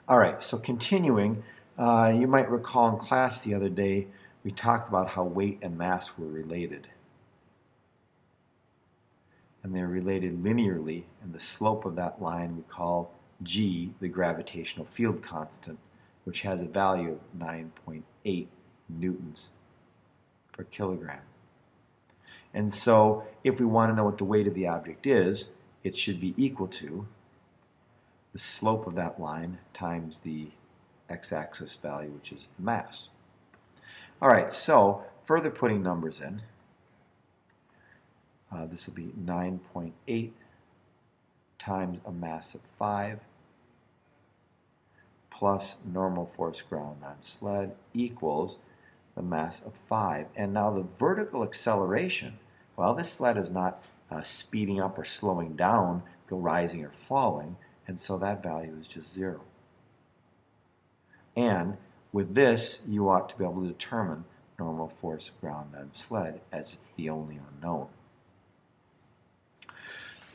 All right, so continuing, you might recall in class the other day we talked about how weight and mass were related. And they're related linearly, and the slope of that line we call g, the gravitational field constant, which has a value of 9.8 newtons per kilogram. And so if we want to know what the weight of the object is, it should be equal to the slope of that line times the x-axis value, which is the mass. All right, so further putting numbers in, this will be 9.8 times a mass of 5 plus normal force ground on sled equals the mass of 5. And now the vertical acceleration, well, this sled is not speeding up or slowing down, rising or falling, and so that value is just 0. And with this, you ought to be able to determine normal force ground on sled, as it's the only unknown.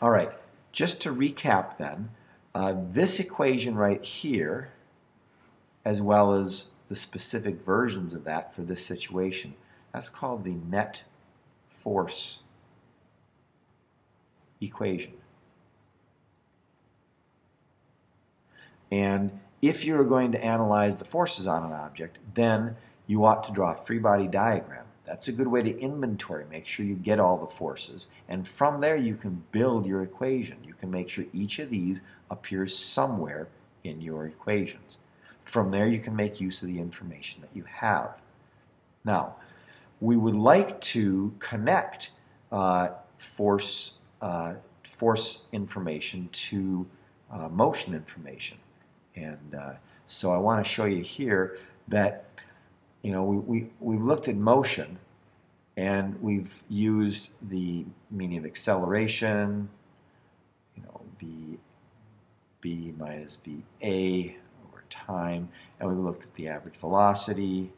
All right, just to recap then, this equation right here, as well as the specific versions of that for this situation, that's called the net force equation. And if you're going to analyze the forces on an object, then you ought to draw a free body diagram. That's a good way to inventory, make sure you get all the forces. And from there you can build your equation. You can make sure each of these appears somewhere in your equations. From there you can make use of the information that you have. Now, we would like to connect force information to motion information. And so I want to show you here that we've looked at motion, and we've used the meaning of acceleration, v minus va over time, and we've looked at the average velocity,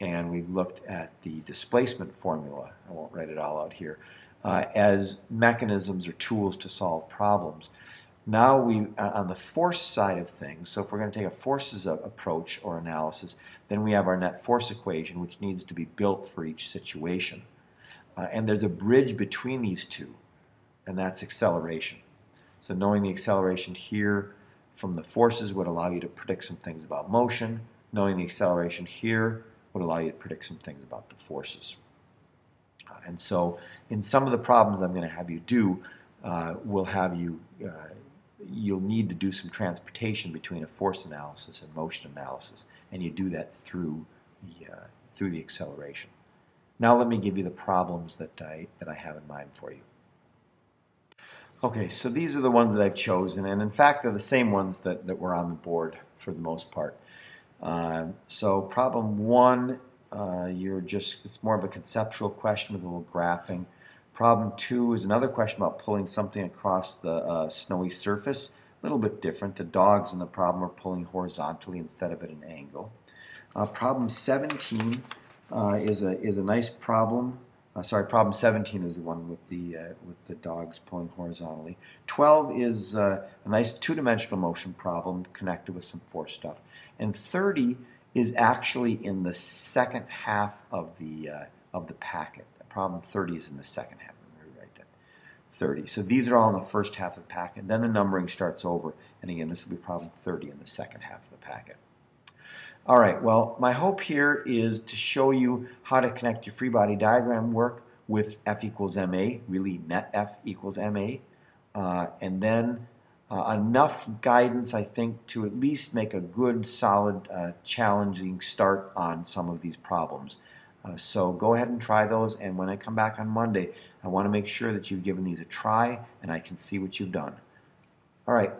and we've looked at the displacement formula. I won't write it all out here, as mechanisms or tools to solve problems. Now on the force side of things, so if we're going to take a forces approach or analysis, then we have our net force equation, which needs to be built for each situation. And there's a bridge between these two, and that's acceleration. So knowing the acceleration here from the forces would allow you to predict some things about motion. Knowing the acceleration here would allow you to predict some things about the forces. And so in some of the problems I'm going to have you do, we'll have you you'll need to do some transportation between a force analysis and motion analysis, and you do that through the acceleration. Now let me give you the problems that I have in mind for you. Okay, so these are the ones that I've chosen, and in fact they're the same ones that were on the board for the most part. So problem 1, it's more of a conceptual question with a little graphing. Problem 2 is another question about pulling something across the snowy surface. A little bit different. The dogs in the problem are pulling horizontally instead of at an angle. Problem 17 is a nice problem. Problem 17 is the one with the dogs pulling horizontally. 12 is a nice two-dimensional motion problem connected with some force stuff. And 30 is actually in the second half of the packet. Problem 30 is in the second half. Let me rewrite that. 30. So these are all in the first half of the packet. Then the numbering starts over. And again, this will be problem 30 in the second half of the packet. All right, well, my hope here is to show you how to connect your free body diagram work with F equals ma, really net F equals ma, and then enough guidance, I think, to at least make a good, solid, challenging start on some of these problems. So go ahead and try those, and when I come back on Monday, I want to make sure that you've given these a try and I can see what you've done. All right,